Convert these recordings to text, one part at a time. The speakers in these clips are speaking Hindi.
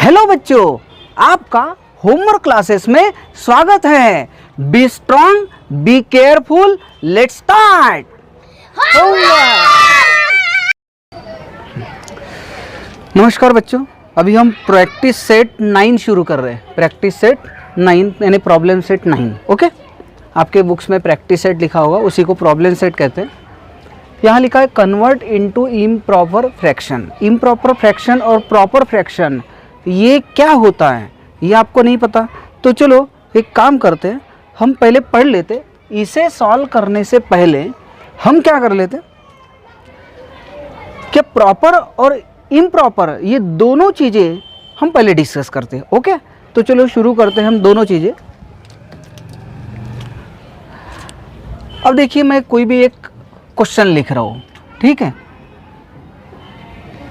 हेलो बच्चों, आपका होमवर्क क्लासेस में स्वागत है। Be strong, be careful, let's start homework. नमस्कार बच्चों, अभी हम प्रैक्टिस सेट 9 शुरू कर रहे हैं। प्रैक्टिस सेट 9 यानी प्रॉब्लम सेट 9। ओके, आपके बुक्स में प्रैक्टिस सेट लिखा होगा, उसी को प्रॉब्लम सेट कहते हैं। यहाँ लिखा है convert into improper fraction. Improper fraction और प्रॉपर फ्रैक्शन ये क्या होता है ये आपको नहीं पता, तो चलो एक काम करते हैं, हम पहले पढ़ लेते। इसे सॉल्व करने से पहले हम क्या कर लेते कि प्रॉपर और इम्प्रॉपर ये दोनों चीज़ें हम पहले डिस्कस करते हैं। ओके, तो चलो शुरू करते हैं हम दोनों चीज़ें। अब देखिए, मैं कोई भी एक क्वेश्चन लिख रहा हूँ, ठीक है।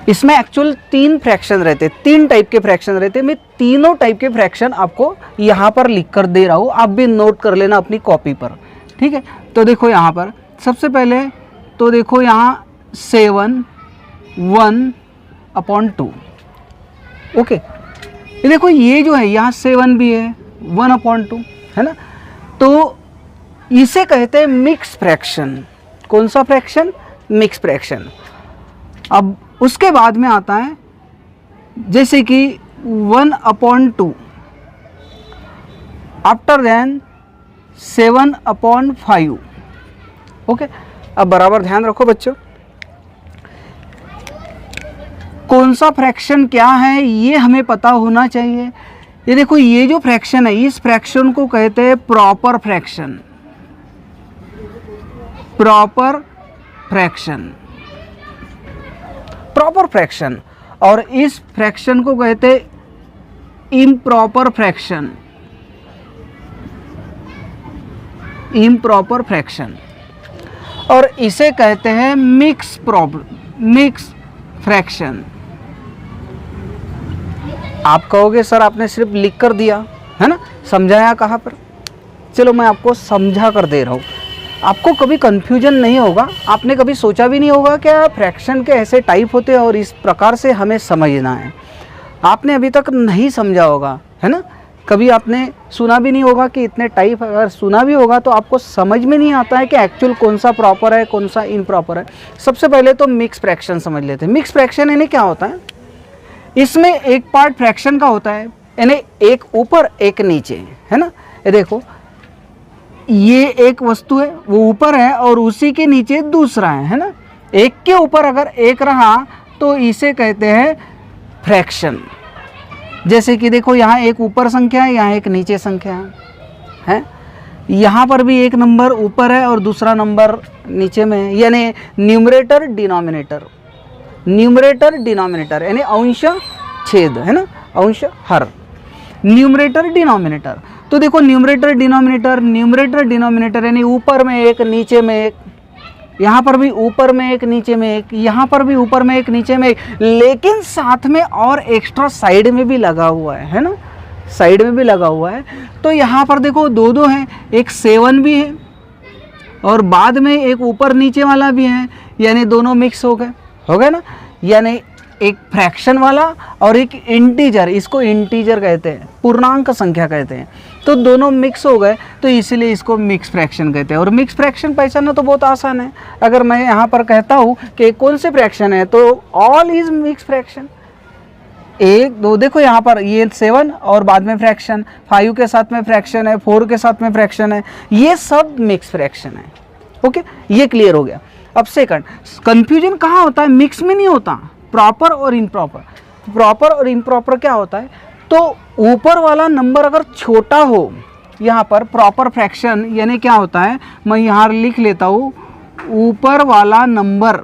इसमें एक्चुअल 3 फ्रैक्शन रहते, 3 टाइप के फ्रैक्शन रहते। मैं तीनों टाइप के फ्रैक्शन आपको यहाँ पर लिख कर दे रहा हूँ, आप भी नोट कर लेना अपनी कॉपी पर, ठीक है। तो देखो यहाँ पर सबसे पहले तो देखो यहाँ 7 1/2। ओके, ये देखो ये जो है यहाँ 7 भी है, 1/2 है ना। तो इसे कहते हैं मिक्स फ्रैक्शन। कौन सा फ्रैक्शन? Mix fraction. अब उसके बाद में आता है जैसे कि 1/2 आफ्टर देन 7/5। ओके, अब बराबर ध्यान रखो बच्चों, कौन सा फ्रैक्शन क्या है ये हमें पता होना चाहिए। ये देखो ये जो फ्रैक्शन है, इस फ्रैक्शन को कहते हैं proper fraction. Proper fraction, proper fraction. और इस फ्रैक्शन को कहते हैं इम्प्रॉपर फ्रैक्शन। Improper fraction. और इसे कहते हैं मिक्स फ्रैक्शन। आप कहोगे सर आपने सिर्फ लिख कर दिया है ना, समझाया कहाँ पर? चलो मैं आपको समझा कर दे रहा हूँ, आपको कभी कन्फ्यूजन नहीं होगा। आपने कभी सोचा भी नहीं होगा क्या फ्रैक्शन के ऐसे टाइप होते हैं और इस प्रकार से हमें समझना है। आपने अभी तक नहीं समझा होगा, है ना। कभी आपने सुना भी नहीं होगा कि इतने टाइप, अगर सुना भी होगा तो आपको समझ में नहीं आता है कि एक्चुअल कौन सा प्रॉपर है कौन सा इम्प्रॉपर है। सबसे पहले तो मिक्स फ्रैक्शन समझ लेते हैं। मिक्स फ्रैक्शन यानी क्या होता है? इसमें एक पार्ट फ्रैक्शन का होता है, यानी एक ऊपर एक नीचे, है ना। ये देखो ये एक वस्तु है, वो ऊपर है और उसी के नीचे दूसरा है ना। एक के ऊपर अगर एक रहा तो इसे कहते हैं फ्रैक्शन। जैसे कि देखो यहाँ एक ऊपर संख्या है, यहाँ एक नीचे संख्या है। यहाँ पर भी एक नंबर ऊपर है और दूसरा नंबर नीचे में है, यानी न्यूमरेटर डिनोमिनेटर। न्यूमरेटर डिनोमिनेटर यानी अंश छेद, है ना, अंश हर। न्यूमरेटर डिनोमिनेटर, तो देखो न्यूमरेटर डिनोमिनेटर यानी ऊपर में एक नीचे में एक, यहाँ पर भी ऊपर में एक नीचे में एक, यहाँ पर भी ऊपर में एक नीचे में एक, लेकिन साथ में और एक्स्ट्रा साइड में भी लगा हुआ है ना, साइड में भी लगा हुआ है। तो यहाँ पर देखो दो हैं, एक 7 भी है और बाद में एक ऊपर नीचे वाला भी है, यानी दोनों मिक्स हो गए ना। यानी एक फ्रैक्शन वाला और एक इंटीजर, इसको इंटीजर कहते हैं, पूर्णांक संख्या कहते हैं। तो दोनों मिक्स हो गए, तो इसीलिए इसको मिक्स फ्रैक्शन कहते हैं। और मिक्स फ्रैक्शन पहचानना तो बहुत आसान है। अगर मैं यहाँ पर कहता हूँ कि कौन से फ्रैक्शन है, तो ऑल इज मिक्स फ्रैक्शन। 1 2 देखो यहाँ पर ये 7 और बाद में फ्रैक्शन, 5 के साथ में फ्रैक्शन है, 4 के साथ में फ्रैक्शन है, ये सब मिक्स फ्रैक्शन है। ओके, ये क्लियर हो गया। अब सेकंड, कंफ्यूजन कहाँ होता है? मिक्स में नहीं होता, प्रॉपर और इम्प्रॉपर। प्रॉपर और इम्प्रॉपर क्या होता है? तो ऊपर वाला नंबर अगर छोटा हो, यहाँ पर प्रॉपर फ्रैक्शन यानी क्या होता है, मैं यहाँ लिख लेता हूँ, ऊपर वाला नंबर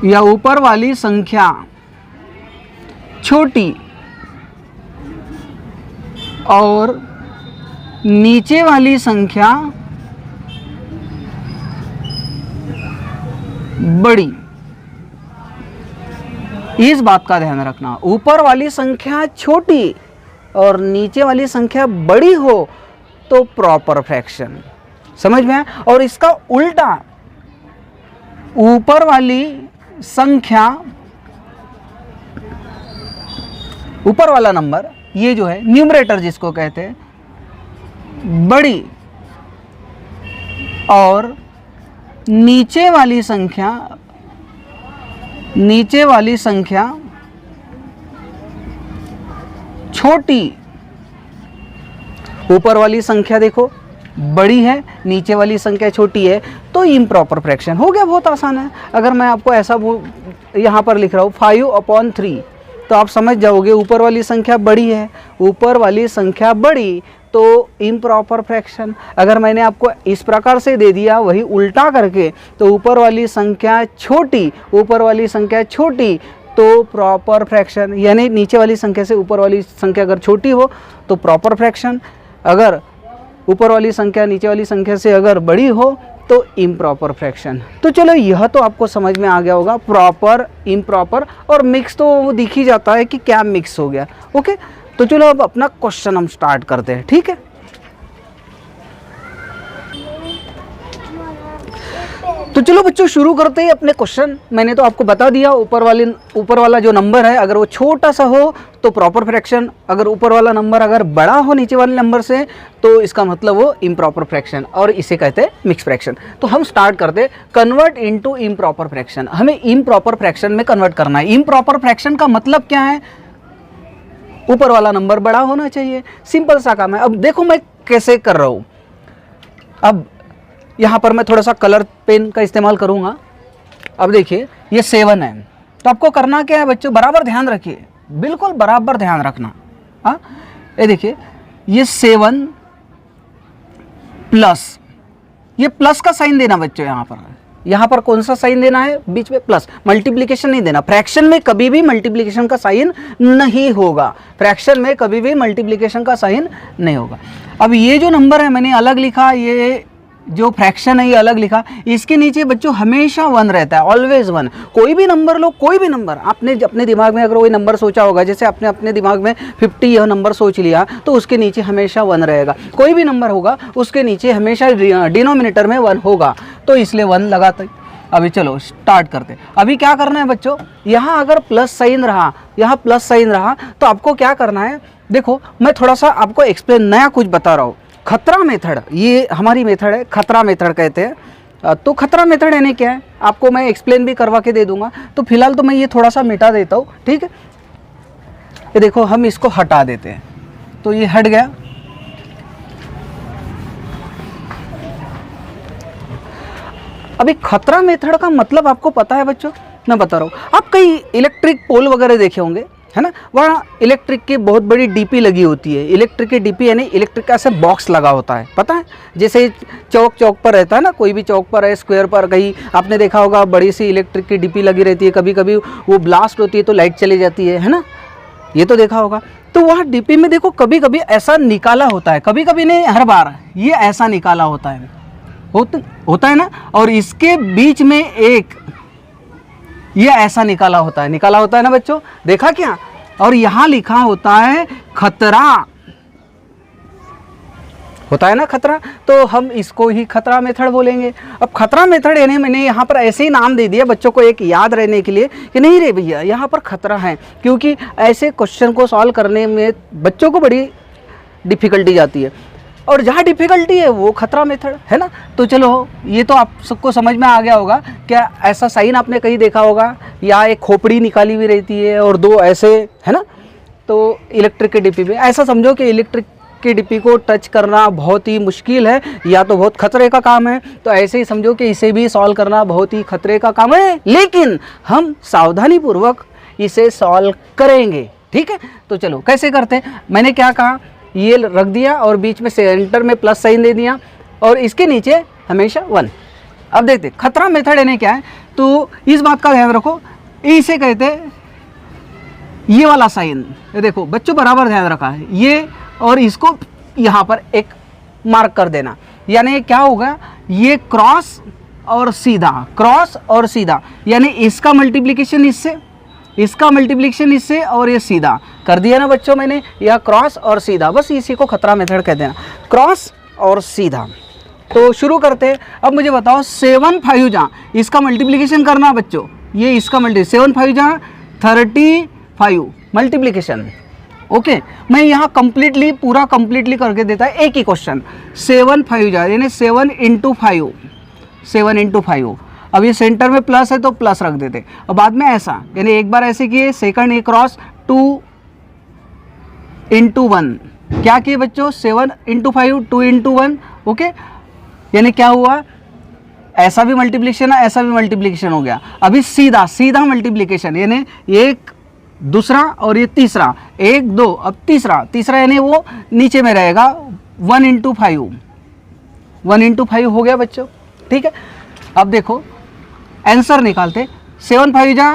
या ऊपर वाली संख्या छोटी और नीचे वाली संख्या बड़ी। इस बात का ध्यान रखना, ऊपर वाली संख्या छोटी और नीचे वाली संख्या बड़ी हो तो प्रॉपर फ्रैक्शन। समझ में आया? और इसका उल्टा, ऊपर वाली संख्या ऊपर वाला नंबर ये जो है न्यूमरेटर जिसको कहते हैं बड़ी और नीचे वाली संख्या छोटी। ऊपर वाली संख्या देखो बड़ी है, नीचे वाली संख्या छोटी है, तो इम्प्रॉपर फ्रैक्शन हो गया। बहुत आसान है। अगर मैं आपको ऐसा यहाँ पर लिख रहा हूँ 5/3, तो आप समझ जाओगे ऊपर वाली संख्या बड़ी है, ऊपर वाली संख्या बड़ी तो इम्प्रॉपर फ्रैक्शन। अगर मैंने आपको इस प्रकार से दे दिया वही उल्टा करके, तो ऊपर वाली संख्या छोटी, ऊपर वाली संख्या छोटी तो प्रॉपर फ्रैक्शन, यानी नीचे वाली संख्या से ऊपर वाली संख्या अगर छोटी हो तो प्रॉपर फ्रैक्शन, अगर ऊपर वाली संख्या नीचे वाली संख्या से अगर बड़ी हो तो इम्प्रॉपर फ्रैक्शन। तो चलो यह तो आपको समझ में आ गया होगा, प्रॉपर, इम्प्रॉपर और मिक्स तो वो दिख ही जाता है कि क्या मिक्स हो गया। ओके, तो चलो अब अपना क्वेश्चन हम स्टार्ट करते हैं। ठीक है, तो चलो बच्चों शुरू करते हैं अपने क्वेश्चन। मैंने तो आपको बता दिया ऊपर वाला जो नंबर है अगर वो छोटा सा हो तो प्रॉपर फ्रैक्शन, अगर ऊपर वाला नंबर अगर बड़ा हो नीचे वाले नंबर से तो इसका मतलब वो इम्प्रॉपर फ्रैक्शन, और इसे कहते हैं मिक्स फ्रैक्शन। तो हम स्टार्ट करते हैं, कन्वर्ट इनटू इम्प्रॉपर फ्रैक्शन। हमें इम्प्रॉपर फ्रैक्शन में कन्वर्ट करना है। इम्प्रॉपर फ्रैक्शन का मतलब क्या है? ऊपर वाला नंबर बड़ा होना चाहिए, सिंपल सा काम है। अब देखो मैं कैसे कर रहा हूँ। अब यहाँ पर मैं थोड़ा सा कलर पेन का इस्तेमाल करूँगा। अब देखिए ये 7 है, तो आपको करना क्या है बच्चों, बराबर ध्यान रखिए, बिल्कुल बराबर ध्यान रखना। हाँ, ये देखिए ये 7 प्लस, ये प्लस का साइन देना बच्चों। यहाँ पर कौन सा साइन देना है? बीच में प्लस, मल्टीप्लिकेशन नहीं देना। फ्रैक्शन में कभी भी मल्टीप्लिकेशन का साइन नहीं होगा, फ्रैक्शन में कभी भी मल्टीप्लिकेशन का साइन नहीं होगा। अब ये जो नंबर है मैंने अलग लिखा, ये जो फ्रैक्शन है ये अलग लिखा, इसके नीचे बच्चों हमेशा 1 रहता है, ऑलवेज 1। कोई भी नंबर लो, कोई भी नंबर आपने अपने दिमाग में अगर वही नंबर सोचा होगा, जैसे आपने अपने दिमाग में 50 यह नंबर सोच लिया, तो उसके नीचे हमेशा 1 रहेगा। कोई भी नंबर होगा उसके नीचे हमेशा डिनोमिनेटर में 1 होगा, तो इसलिए 1 लगाते। अभी चलो स्टार्ट करते। अभी क्या करना है बच्चों, यहाँ अगर प्लस साइन रहा, यहाँ प्लस साइन रहा, तो आपको क्या करना है, देखो मैं थोड़ा सा आपको एक्सप्लेन नया कुछ बता रहा हूँ। खतरा मेथड, ये हमारी मेथड है, खतरा मेथड कहते हैं। तो खतरा मेथड यानी क्या है आपको मैं एक्सप्लेन भी करवा के दे दूंगा। तो फिलहाल तो मैं ये थोड़ा सा मिटा देता हूँ, ठीक है। ये देखो हम इसको हटा देते हैं, तो ये हट गया। अभी खतरा मेथड का मतलब आपको पता है बच्चों, मैं बता रहा हूँ। आप कई इलेक्ट्रिक पोल वगैरह देखे होंगे, है ना, वहाँ इलेक्ट्रिक की बहुत बड़ी डीपी लगी होती है। इलेक्ट्रिक की डीपी यानी इलेक्ट्रिक का ऐसे बॉक्स लगा होता है, पता है, जैसे चौक पर रहता है ना, कोई भी चौक पर है, स्क्वायर पर, कहीं आपने देखा होगा बड़ी सी इलेक्ट्रिक की डीपी लगी रहती है। कभी कभी वो ब्लास्ट होती है तो लाइट चली जाती है ना, ये तो देखा होगा। तो वहाँ डीपी में देखो कभी कभी ऐसा निकाला होता है, कभी कभी नहीं, हर बार ये ऐसा निकाला होता है, होता है ना। और इसके बीच में एक ये ऐसा निकाला होता है ना बच्चों, देखा क्या? और यहाँ लिखा होता है खतरा, होता है ना खतरा, तो हम इसको ही खतरा मेथड बोलेंगे। अब खतरा मेथड यानी मैंने यहाँ पर ऐसे ही नाम दे दिया बच्चों को एक याद रहने के लिए कि नहीं रे भैया यहाँ पर खतरा है, क्योंकि ऐसे क्वेश्चन को सॉल्व करने में बच्चों को बड़ी डिफिकल्टी जाती है, और जहाँ डिफ़िकल्टी है वो खतरा मेथड है ना। तो चलो ये तो आप सबको समझ में आ गया होगा। क्या ऐसा साइन आपने कहीं देखा होगा, या एक खोपड़ी निकाली हुई रहती है और 2 ऐसे, है ना। तो इलेक्ट्रिक के डिब्बी में ऐसा समझो कि इलेक्ट्रिक की डिब्बी को टच करना बहुत ही मुश्किल है, या तो बहुत खतरे का काम है। तो ऐसे ही समझो कि इसे भी सॉल्व करना बहुत ही खतरे का काम है, लेकिन हम सावधानीपूर्वक इसे सॉल्व करेंगे, ठीक है। तो चलो कैसे करते हैं, मैंने क्या कहा, ये रख दिया और बीच में सेंटर में प्लस साइन दे दिया और इसके नीचे हमेशा 1। अब देखते खतरा मेथड यानी क्या है, तो इस बात का ध्यान रखो, इसे कहते हैं ये वाला साइन। ये देखो बच्चों बराबर ध्यान रखा है, ये और इसको यहाँ पर एक मार्क कर देना, यानी क्या होगा, ये क्रॉस और सीधा, क्रॉस और सीधा, यानी इसका मल्टीप्लिकेशन इससे, इसका मल्टीप्लिकेशन इससे, और ये सीधा कर दिया ना बच्चों मैंने, या क्रॉस और सीधा, बस इसी को खतरा मेथड कहते हैं, क्रॉस और सीधा। तो शुरू करते हैं। अब मुझे बताओ 7 5 जहाँ इसका मल्टीप्लिकेशन करना बच्चों, ये इसका 7 5 जहाँ 35 मल्टीप्लिकेशन, ओके मैं यहाँ कंप्लीटली पूरा कंप्लीटली करके देता है एक ही क्वेश्चन। 7 5 जा यानी 7 × 5, 7 × 5। अब ये सेंटर में प्लस है तो प्लस रख देते। अब बाद में ऐसा यानी एक बार ऐसे किए, सेकंड ए क्रॉस 2 × 1 क्या किए बच्चों 7 × 5 2 × 1 ओके। यानी क्या हुआ, ऐसा भी मल्टीप्लिकेशन है ऐसा भी मल्टीप्लिकेशन हो गया। अभी सीधा सीधा मल्टीप्लिकेशन यानी एक दूसरा और ये तीसरा, 1 2 अब तीसरा तीसरा यानी वो नीचे में रहेगा 1 × 5, 1 × 5 हो गया बच्चों। ठीक है अब देखो आंसर निकालते। 7 5 जा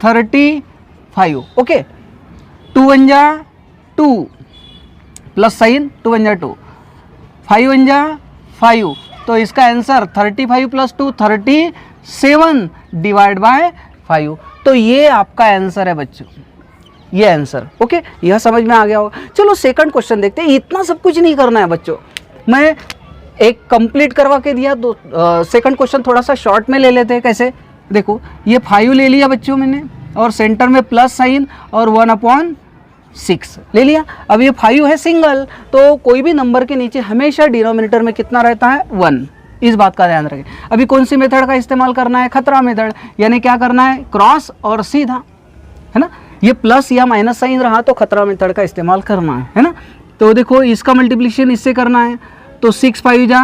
35 ओके, 2 1 जा 2 प्लस साइन 2 1 जा 2, 5 1 जा 5 तो इसका आंसर 35 + 2 37 डिवाइड बाय 5। तो ये आपका आंसर है बच्चों, ये आंसर ओके। यह समझ में आ गया होगा। चलो सेकंड क्वेश्चन देखते हैं। इतना सब कुछ नहीं करना है बच्चों, मैं एक कंप्लीट करवा के दिया। दो सेकंड क्वेश्चन थोड़ा सा शॉर्ट में ले लेते हैं। कैसे देखो ये 5 ले लिया बच्चों मैंने और सेंटर में प्लस साइन और 1/6 ले लिया। अब ये 5 है सिंगल तो कोई भी नंबर के नीचे हमेशा डिनोमिनेटर में कितना रहता है 1, इस बात का ध्यान रखें। अभी कौन सी मेथड का इस्तेमाल करना है, खतरा मेथड, यानी क्या करना है क्रॉस और सीधा, है ना। ये प्लस या माइनस साइन रहा तो खतरा मेथड का इस्तेमाल करना है ना। तो देखो इसका मल्टीप्लिकेशन इससे करना है तो 6 5 जा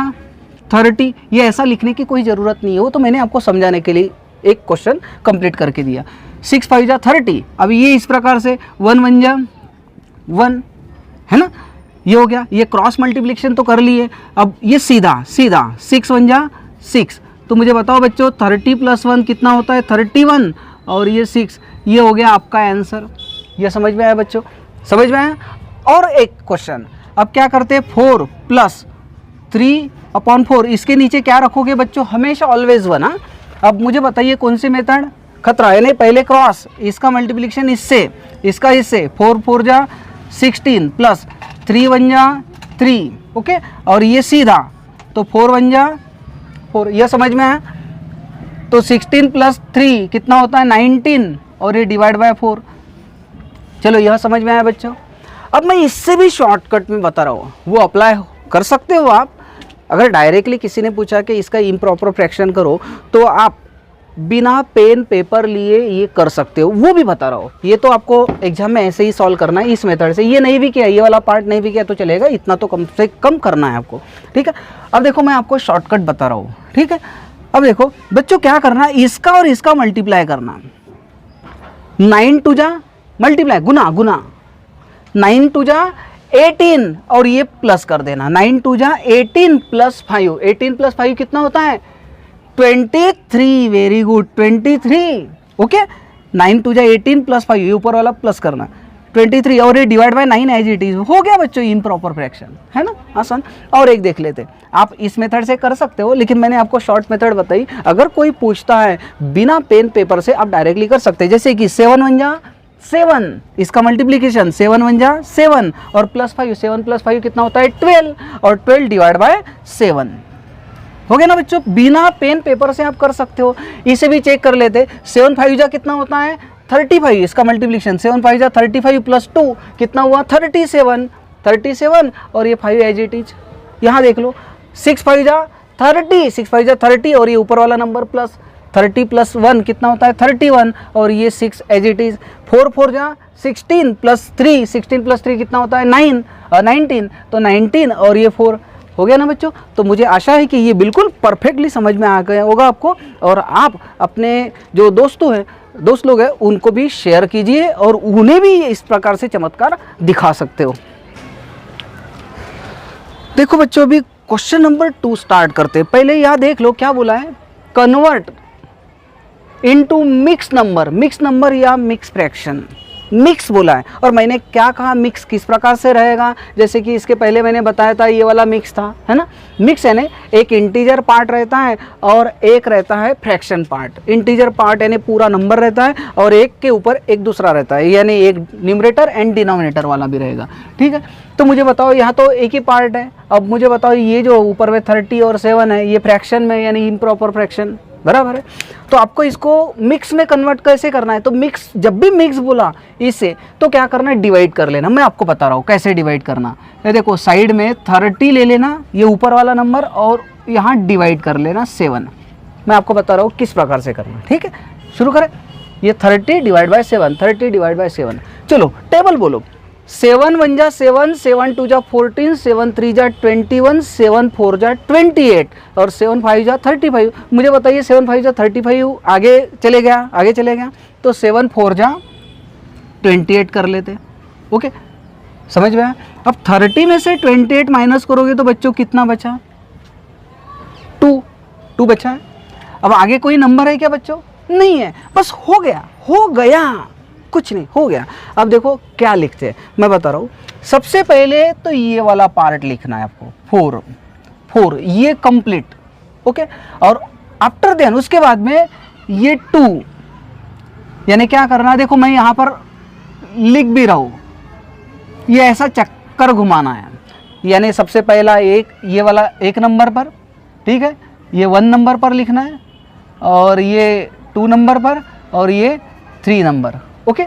30। ये ऐसा लिखने की कोई ज़रूरत नहीं है, वो तो मैंने आपको समझाने के लिए एक क्वेश्चन कंप्लीट करके दिया। 6 5 जा 30। अब ये इस प्रकार से 1 1 जा 1 है ना, ये हो गया। ये क्रॉस मल्टीप्लिकेशन तो कर लिए। अब ये सीधा सीधा 6 1 जा 6। तो मुझे बताओ बच्चों 30 + 1 कितना होता है 31 और ये 6, ये हो गया आपका आंसर। ये समझ में आया बच्चों, समझ में आया। और एक क्वेश्चन अब क्या करते हैं 4 + 3/4 इसके नीचे क्या रखोगे बच्चों, हमेशा ऑलवेज 1। हाँ अब मुझे बताइए कौन सी मेथड, खतरा यानी पहले क्रॉस, इसका मल्टीप्लिकेशन इससे, इसका इससे 4 4 जा 16 + 3 1 जा 3 ओके। और ये सीधा तो 4 1 जा 4, यह समझ में आया। तो 16 + 3 कितना होता है 19 और ये डिवाइड बाय 4। चलो यह समझ में आया बच्चों। अब मैं इससे भी शॉर्टकट में बता रहा हूँ, वो अप्लाई कर सकते हो आप। अगर डायरेक्टली किसी ने पूछा कि इसका इम्प्रॉपर फ्रैक्शन करो तो आप बिना पेन पेपर लिए ये कर सकते हो, वो भी बता रहा हूँ। ये तो आपको एग्जाम में ऐसे ही सॉल्व करना है इस मेथड से। ये नहीं भी किया, ये वाला पार्ट नहीं भी किया तो चलेगा, इतना तो कम से कम करना है आपको। ठीक है अब देखो मैं आपको शॉर्टकट बता रहा हूँ। ठीक है अब देखो बच्चों क्या करना है, इसका और इसका मल्टीप्लाई करना। 9 2 जा मल्टीप्लाई गुना गुना 9 2 जा 18 और ये प्लस कर देना। 9 2 जा 18 + 5, 18 + 5 कितना होता है 23। Very good 23 okay. 9 2 जा 18 + 5 ये ऊपर वाला प्लस करना 23 और ये divide by 9 as it is हो गया बच्चों इम्प्रॉपर फ्रैक्शन, है ना आसान। और एक देख लेते, आप इस मेथड से कर सकते हो लेकिन मैंने आपको शॉर्ट मेथड बताई। अगर कोई पूछता है बिना पेन पेपर से आप डायरेक्टली कर सकते हैं। जैसे कि 7 1 जा 7, इसका मल्टीप्लिकेशन 7 1 जा 7 और +5, 7 + 5 कितना होता है 12 और 12 डिवाइड बाय 7 हो गया ना बच्चों। बिना पेन पेपर से आप कर सकते हो। इसे भी चेक कर लेते। 7 5 जा कितना होता है 35, इसका मल्टीप्लिकेशन 7 5 जा 35 + 2 कितना हुआ 37 और ये 5 एज इट इज। यहाँ देख लो 6 5 जा 30, 6 5 जा 30 और ये ऊपर वाला नंबर प्लस 30 + 1 कितना होता है 31 और ये 6 एज इट इज। 4 4 जा 16 + 3, 16 + 3 कितना होता है 19 तो 19 और ये 4 हो गया ना बच्चों। तो मुझे आशा है कि ये बिल्कुल परफेक्टली समझ में आ गया होगा आपको। और आप अपने जो दोस्त लोग हैं उनको भी शेयर कीजिए और उन्हें भी इस प्रकार से चमत्कार दिखा सकते हो। देखो बच्चों अभी क्वेश्चन नंबर 2 स्टार्ट करते हैं। पहले यहाँ देख लो क्या बोला है, कन्वर्ट इनटू मिक्स नंबर या मिक्स फ्रैक्शन। मिक्स बोला है और मैंने क्या कहा मिक्स किस प्रकार से रहेगा, जैसे कि इसके पहले मैंने बताया था ये वाला मिक्स था, है ना। मिक्स यानी एक इंटीजर पार्ट रहता है और एक रहता है फ्रैक्शन पार्ट। इंटीजर पार्ट यानी पूरा नंबर रहता है और एक के ऊपर एक दूसरा रहता है, यानी एक न्यूमरेटर एंड डिनोमिनेटर वाला भी रहेगा। ठीक है तो मुझे बताओ यहाँ तो एक ही पार्ट है। अब मुझे बताओ ये जो ऊपर में 30 और 7 है ये फ्रैक्शन में यानी इम्प्रॉपर फ्रैक्शन बराबर है। तो आपको इसको मिक्स में कन्वर्ट कैसे करना है, तो मिक्स, जब भी मिक्स बोला इससे तो क्या करना है, डिवाइड कर लेना। मैं आपको बता रहा हूँ कैसे डिवाइड करना। ये देखो साइड में 30 ले लेना, ये ऊपर वाला नंबर, और यहाँ डिवाइड कर लेना 7। मैं आपको बता रहा हूँ किस प्रकार से करना, ठीक है। शुरू करें। ये 30 डिवाइड बाय 7, 30 डिवाइड बाय 7। चलो टेबल बोलो। 7 1 जा 7, 7 2 जा 14, 7 3 जा 21, 7 4 जा 28 और 7 5 जा 35। मुझे बताइए 7 5 जा 35 आगे चले गया, तो 7 4 जा 28 कर लेते। ओके, समझ में आया। अब 30 में से 28 माइनस करोगे तो बच्चों कितना बचा, 2 बचा है। अब आगे कोई नंबर है क्या बच्चों, नहीं है, बस हो गया, कुछ नहीं, हो गया। अब देखो क्या लिखते हैं, मैं बता रहा हूँ। सबसे पहले तो ये वाला पार्ट लिखना है आपको, 4 ये कंप्लीट। ओके, और आफ्टर देन उसके बाद में ये 2, यानी क्या करना है, देखो मैं यहाँ पर लिख भी रहा हूँ, ये ऐसा चक्कर घुमाना है। यानी सबसे पहला ये वाला 1 नंबर पर, ठीक है, ये 1 नंबर पर लिखना है, और ये 2 नंबर पर, और ये 3 नंबर। ओके,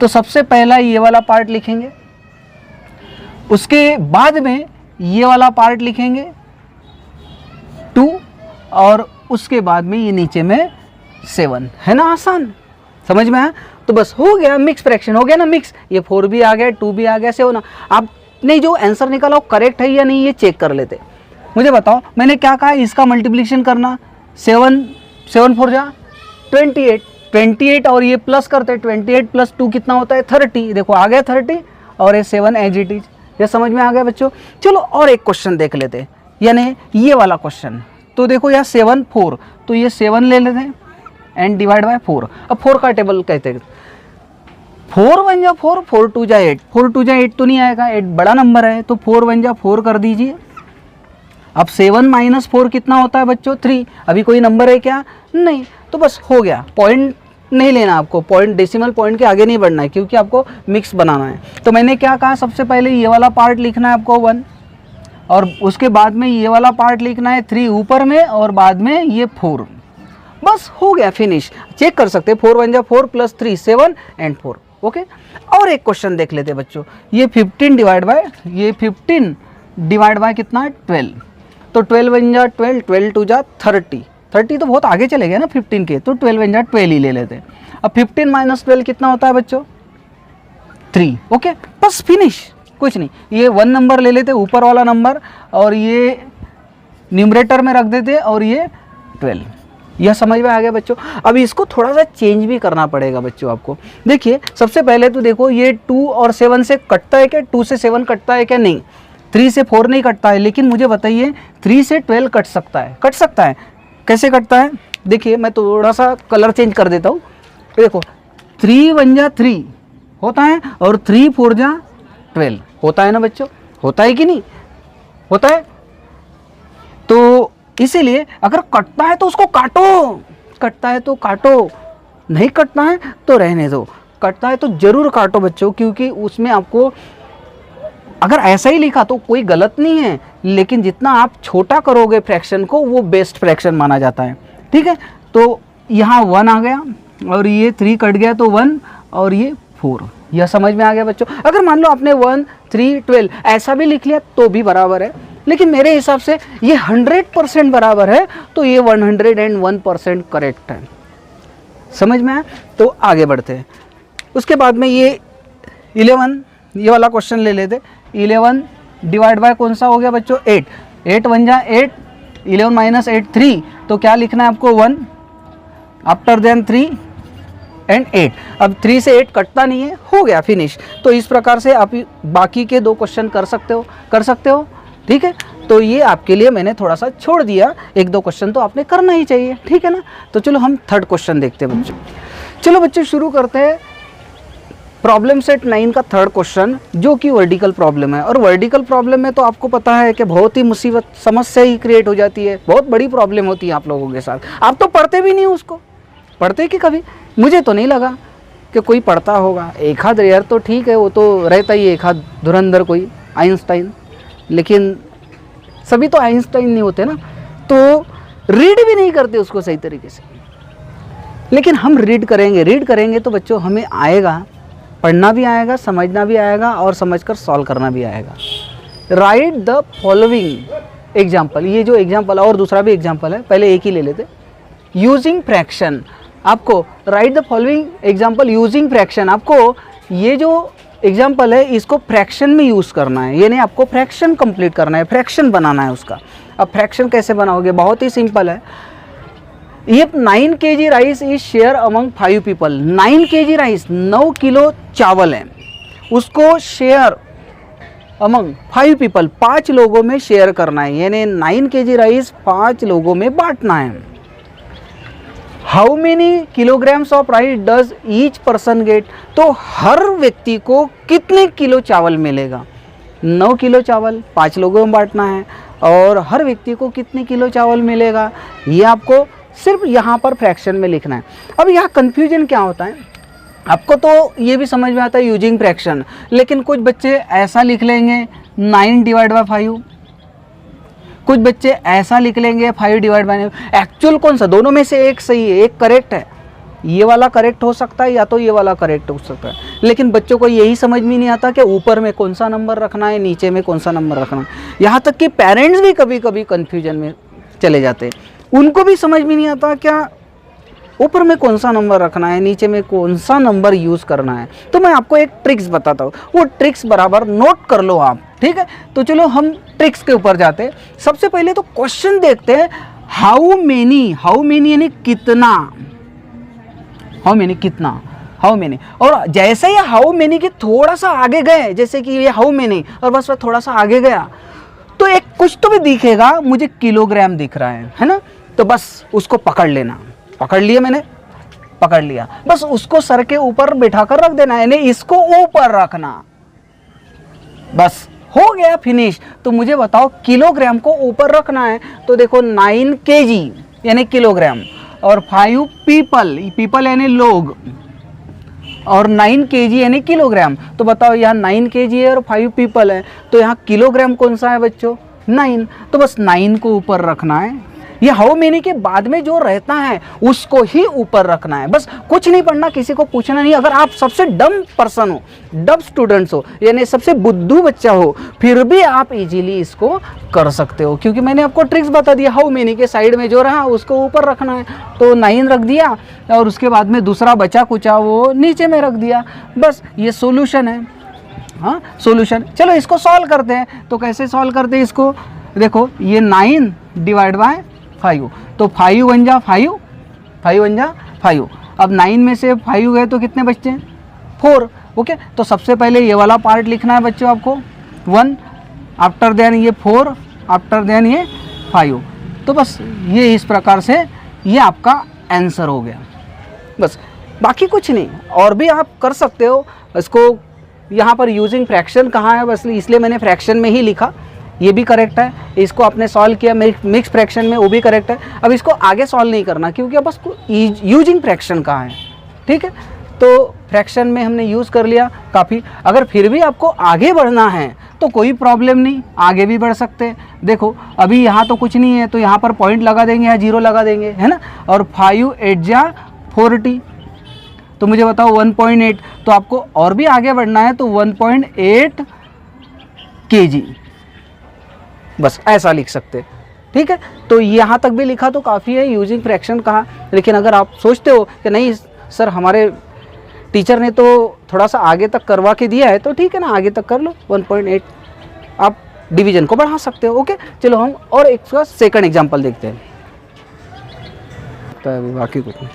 तो सबसे पहला ये वाला पार्ट लिखेंगे, उसके बाद में ये वाला पार्ट लिखेंगे 2, और उसके बाद में ये नीचे में 7। है ना आसान, समझ में आया। तो बस हो गया, मिक्स फ्रैक्शन हो गया ना, मिक्स। ये 4 भी आ गया, 2 भी आ गया, 7 ना। आपने जो आंसर निकाला वो करेक्ट है या नहीं ये चेक कर लेते। मुझे बताओ, मैंने क्या कहा, इसका मल्टीप्लिकेशन करना, 7 4 जा 28 और ये प्लस करते हैं, 28 + 2 कितना होता है, 30। देखो आ गया 30, और ये 7 एज इट इज। ये समझ में आ गया बच्चों। चलो और एक क्वेश्चन देख लेते हैं, यानी ये वाला क्वेश्चन। तो देखो यहाँ 7 4, तो ये 7 ले लेते हैं एंड डिवाइड बाय 4। अब 4 का टेबल कहते हैं, 4 1 जा 4, 4 2 जा 8, 4 2 जा 8 तो नहीं आएगा, 8 बड़ा नंबर है, तो 4 1 जा 4 कर दीजिए। अब 7 - 4 कितना होता है बच्चों, 3। अभी कोई नंबर है क्या, नहीं, तो बस हो गया। पॉइंट नहीं लेना आपको, पॉइंट डेसिमल पॉइंट के आगे नहीं बढ़ना है, क्योंकि आपको मिक्स बनाना है। तो मैंने क्या कहा, सबसे पहले ये वाला पार्ट लिखना है आपको 1, और उसके बाद में ये वाला पार्ट लिखना है 3 ऊपर में, और बाद में ये 4। बस हो गया, फिनिश। चेक कर सकते हैं, 4 1 जा 4 + 3 7 एंड 4। ओके, और एक क्वेश्चन देख लेते हैं बच्चों। ये 15 डिवाइड बाय कितना है, 12। तो 12 1 जा 12, 12 2 जा 30 तो बहुत आगे चले गए ना 15 के, तो 12 1 जा 12 ही ले लेते हैं। अब 15 - 12 कितना होता है बच्चों, 3। ओके, बस फिनिश, कुछ नहीं। ये 1 नंबर ले लेते ऊपर वाला नंबर, और ये न्यूमरेटर में रख देते, और ये 12। यह समझ में आ गया बच्चों। अब इसको थोड़ा सा चेंज भी करना पड़ेगा बच्चों आपको। देखिए सबसे पहले तो देखो, ये 2 और 7 से कटता है क्या, 2 से 7 कटता है क्या, नहीं। 3 से 4 नहीं कटता है, लेकिन मुझे बताइए 3 से 12 कट सकता है। कैसे कटता है, देखिए मैं थोड़ा सा कलर चेंज कर देता हूँ। देखो 3 1 जा 3 होता है, और 3 4 जा 12 होता है ना बच्चों, होता है कि नहीं, होता है। तो इसीलिए अगर कटता है तो उसको काटो, नहीं कटना है तो रहने दो, कटता है तो जरूर काटो बच्चों, क्योंकि उसमें आपको अगर ऐसा ही लिखा तो कोई गलत नहीं है, लेकिन जितना आप छोटा करोगे फ्रैक्शन को वो बेस्ट फ्रैक्शन माना जाता है, ठीक है। तो यहाँ 1 आ गया, और ये 3 कट गया, तो 1 और ये 4। यह समझ में आ गया बच्चों। अगर मान लो आपने 1 3 12 ऐसा भी लिख लिया तो भी बराबर है, लेकिन मेरे हिसाब से ये 100% बराबर है, तो ये 101% करेक्ट है। समझ में आया। तो आगे बढ़ते हैं। उसके बाद में ये 11, ये वाला क्वेश्चन ले लेते। 11 डिवाइड बाय कौन सा हो गया बच्चों, 8। 8 1 जा 8, 11 - 8 3, तो क्या लिखना है आपको, 1 आफ्टर देन 3 एंड 8। अब 3 से 8 कटता नहीं है, हो गया फिनिश। तो इस प्रकार से आप बाकी के 2 क्वेश्चन कर सकते हो, ठीक है। तो ये आपके लिए मैंने थोड़ा सा छोड़ दिया, 1-2 क्वेश्चन तो आपने करना ही चाहिए, ठीक है ना। तो चलो हम 3rd क्वेश्चन देखते हैं बच्चों। चलो बच्चों शुरू करते हैं प्रॉब्लम सेट 9 का 3rd क्वेश्चन, जो कि वर्टिकल प्रॉब्लम है। और वर्टिकल प्रॉब्लम में तो आपको पता है कि बहुत ही मुसीबत समस्या ही क्रिएट हो जाती है, बहुत बड़ी प्रॉब्लम होती है आप लोगों के साथ। आप तो पढ़ते भी नहीं उसको, पढ़ते कि कभी, मुझे तो नहीं लगा कि कोई पढ़ता होगा। एक आध रेयर तो ठीक है, वो तो रहता ही, एक आध धुरंधर कोई आइंस्टाइन, लेकिन सभी तो आइंस्टाइन नहीं होते ना, तो रीड भी नहीं करते उसको सही तरीके से। लेकिन हम रीड करेंगे तो बच्चों हमें आएगा, पढ़ना भी आएगा, समझना भी आएगा और समझकर सॉल्व करना भी आएगा। राइट द फॉलोइंग एग्जाम्पल, ये जो एग्जाम्पल और दूसरा भी एग्जाम्पल है, पहले एक ही ले लेते। यूजिंग फ्रैक्शन, आपको right the following example using fraction, आपको ये जो एग्जाम्पल है इसको फ्रैक्शन में यूज़ करना है, ये नहीं आपको फ्रैक्शन कंप्लीट करना है, फ्रैक्शन बनाना है उसका। अब फ्रैक्शन कैसे बनाओगे, बहुत ही सिंपल है। ये 9 kg rice is share among 5 people, 9 kg rice 9 kilo चावल है, उसको शेयर अमंग 5 पीपल 5 लोगों में शेयर करना है, यानी 9 kg राइस 5 लोगों में बांटना है। How many kilograms of rice does each person get, तो हर व्यक्ति को कितने किलो चावल मिलेगा। 9 किलो चावल 5 लोगों में बांटना है और हर व्यक्ति को कितने किलो चावल मिलेगा, ये आपको सिर्फ यहाँ पर फ्रैक्शन में लिखना है। अब यहाँ कन्फ्यूजन क्या होता है, आपको तो ये भी समझ में आता है यूजिंग फ्रैक्शन, लेकिन कुछ बच्चे ऐसा लिख लेंगे 9 डिवाइड बाय 5, कुछ बच्चे ऐसा लिख लेंगे 5 डिवाइड बाय 9। एक्चुअल कौन सा, दोनों में से एक सही है, एक करेक्ट है, ये वाला करेक्ट हो सकता है या तो ये वाला करेक्ट हो सकता है, लेकिन बच्चों को यही समझ में नहीं आता कि ऊपर में कौन सा नंबर रखना है, नीचे में कौन सा नंबर रखना है। यहाँ तक कि पेरेंट्स भी कभी कभी कन्फ्यूजन में चले जाते हैं, उनको भी समझ में नहीं आता क्या ऊपर में कौन सा नंबर रखना है, नीचे में कौन सा नंबर यूज़ करना है। तो मैं आपको एक ट्रिक्स बताता हूँ, वो ट्रिक्स बराबर नोट कर लो आप, ठीक है। तो चलो हम ट्रिक्स के ऊपर जाते हैं। सबसे पहले तो क्वेश्चन देखते हैं, हाउ मेनी यानी कितना, हाउ मेनी कितना, हाउ मेनी। और जैसे ये हाउ मेनी के थोड़ा सा आगे गए, जैसे कि ये हाउ मेनी और बस थोड़ा सा आगे गया तो एक कुछ तो भी दिखेगा, मुझे किलोग्राम दिख रहा है ना, तो बस उसको पकड़ लेना। पकड़ लिया मैंने, पकड़ लिया, बस उसको सर के ऊपर बैठा कर रख देना, यानी इसको ऊपर रखना, बस हो गया फिनिश। तो मुझे बताओ किलोग्राम को ऊपर रखना है, तो देखो 9 kg यानी किलोग्राम और 5 पीपल यानी लोग और 9 kg यानी किलोग्राम। तो बताओ यहाँ 9 kg है और 5 पीपल है, तो यहाँ किलोग्राम कौन सा है बच्चों, 9, तो बस 9 को ऊपर रखना है। ये हाउ मेनी के बाद में जो रहता है उसको ही ऊपर रखना है, बस कुछ नहीं पढ़ना, किसी को पूछना नहीं। अगर आप सबसे डम पर्सन हो, डम स्टूडेंट्स हो, यानी सबसे बुद्धू बच्चा हो, फिर भी आप इजीली इसको कर सकते हो, क्योंकि मैंने आपको ट्रिक्स बता दिया। हाउ मेनी के साइड में जो रहा उसको ऊपर रखना है, तो 9 रख दिया और उसके बाद में दूसरा बचा कुचा वो नीचे में रख दिया, बस ये सोल्यूशन है। हाँ सॉल्यूशन, चलो इसको सॉल्व करते हैं। तो कैसे सॉल्व करते हैं इसको, देखो ये 9 डिवाइड बाय 5, तो 5 1 जा 5, 5 1 जा 5। अब 9 में से 5 गए तो कितने बचते हैं, 4। ओके, तो सबसे पहले ये वाला पार्ट लिखना है बच्चों आपको 1, आफ्टर देन ये 4, आफ्टर देन ये 5। तो बस ये इस प्रकार से ये आपका आंसर हो गया, बस बाकी कुछ नहीं। और भी आप कर सकते हो इसको, यहाँ पर यूजिंग फ्रैक्शन कहाँ है, बस इसलिए मैंने फ्रैक्शन में ही लिखा, ये भी करेक्ट है। इसको आपने सॉल्व किया मिक्स फ्रैक्शन में, वो भी करेक्ट है। अब इसको आगे सॉल्व नहीं करना, क्योंकि अब बस यूजिंग फ्रैक्शन कहाँ है, ठीक है। तो फ्रैक्शन में हमने यूज़ कर लिया काफ़ी। अगर फिर भी आपको आगे बढ़ना है तो कोई प्रॉब्लम नहीं, आगे भी बढ़ सकते हैं। देखो अभी यहाँ तो कुछ नहीं है, तो यहाँ पर पॉइंट लगा देंगे या 0 लगा देंगे, है ना। और 5 8 जा 40, तो मुझे बताओ 1.8, तो आपको और भी आगे बढ़ना है तो 1.8 kg, बस ऐसा लिख सकते, ठीक है। तो यहाँ तक भी लिखा तो काफ़ी है, यूजिंग फ्रैक्शन कहा। लेकिन अगर आप सोचते हो कि नहीं सर हमारे टीचर ने तो थोड़ा सा आगे तक करवा के दिया है, तो ठीक है ना, आगे तक कर लो, 1.8 आप डिवीजन को बढ़ा सकते हो। ओके, चलो हम और एक सेकंड एग्जांपल देखते हैं, तो अभी बाकी कुछ नहीं।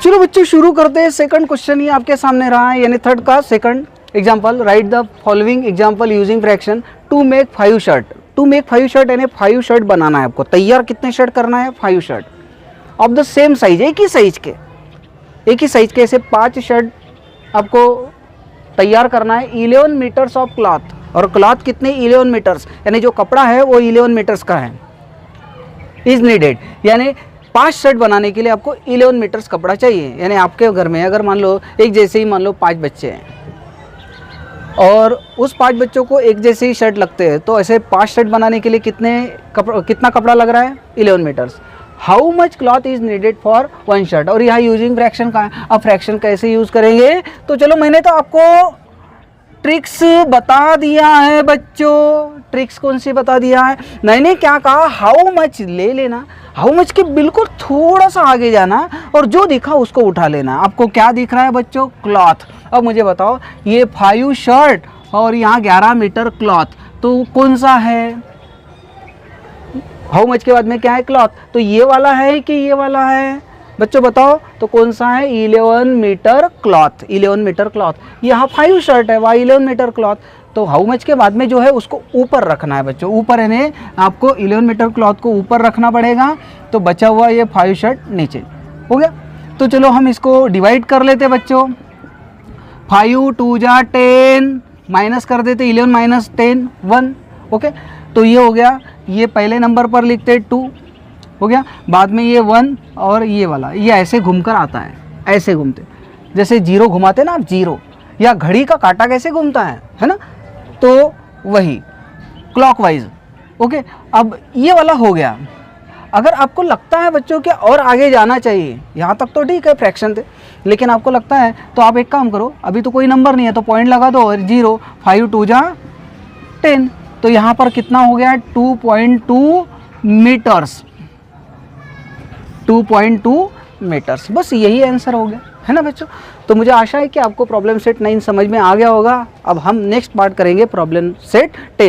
चलो बच्चों शुरू करते हैं। सेकंड क्वेश्चन ये आपके सामने रहा है, यानी थर्ड का second example, write the following example using fraction to make 5 shirt. To make 5 shirt यानी 5 शर्ट बनाना है आपको, तैयार कितने शर्ट करना है, 5 shirt of the same size, एक ही साइज के ऐसे 5 शर्ट आपको तैयार करना है। 11 मीटर्स ऑफ क्लॉथ, और क्लॉथ कितने, 11 मीटर्स, यानी जो कपड़ा है वो 11 मीटर्स का है, इज नीडेड, यानी 5 शर्ट बनाने के लिए आपको 11 मीटर्स कपड़ा चाहिए। यानी आपके घर में अगर मान लो एक जैसे ही मान लो 5 बच्चे हैं और उस 5 बच्चों को एक जैसे ही शर्ट लगते हैं, तो ऐसे 5 शर्ट बनाने के लिए कितना कपड़ा लग रहा है, 11 meters. How much cloth is needed for 1 shirt, और यहाँ यूजिंग फ्रैक्शन का है। अब फ्रैक्शन कैसे यूज करेंगे, तो चलो मैंने तो आपको ट्रिक्स बता दिया है बच्चों। ट्रिक्स कौन सी बता दिया है, मैंने क्या कहा, हाउ मच ले लेना, हाउ मच के बिल्कुल थोड़ा सा आगे जाना और जो दिखा उसको उठा लेना। आपको क्या दिख रहा है बच्चों, क्लॉथ। अब मुझे बताओ ये 5 शर्ट और यहाँ 11 मीटर क्लॉथ, तो कौन सा है, हाउ मच के बाद में क्या है, क्लॉथ, तो ये वाला है कि ये वाला है बच्चों बताओ, तो कौन सा है, 11 मीटर क्लॉथ। 11 मीटर क्लॉथ, यहाँ 5 शर्ट है, वहाँ 11 मीटर क्लॉथ, तो हाउ मच के बाद में जो है उसको ऊपर रखना है बच्चों, ऊपर यानी आपको 11 मीटर क्लॉथ को ऊपर रखना पड़ेगा, तो बचा हुआ ये 5 शर्ट नीचे हो गया। तो चलो हम इसको डिवाइड कर लेते बच्चों, 5 2 जा 10, माइनस कर देते 11 माइनस 10 1, ओके। तो ये हो गया, ये पहले नंबर पर लिखते 2 हो गया, बाद में ये 1 और ये वाला, ये ऐसे घूमकर आता है, ऐसे घूमते, जैसे 0 घुमाते ना आप 0, या घड़ी का कांटा कैसे घूमता है ना, तो वही क्लॉकवाइज, ओके। अब ये वाला हो गया। अगर आपको लगता है बच्चों कि और आगे जाना चाहिए, यहाँ तक तो ठीक है फ्रैक्शन थे, लेकिन आपको लगता है तो आप एक काम करो, अभी तो कोई नंबर नहीं है तो पॉइंट लगा दो और 0, 5 2 जा 10, तो यहाँ पर कितना हो गया, 2.2 मीटर्स, 2.2 मीटर्स, बस यही आंसर हो गया, है ना बच्चों। तो मुझे आशा है कि आपको प्रॉब्लम सेट 9 समझ में आ गया होगा। अब हम नेक्स्ट पार्ट करेंगे प्रॉब्लम सेट 10।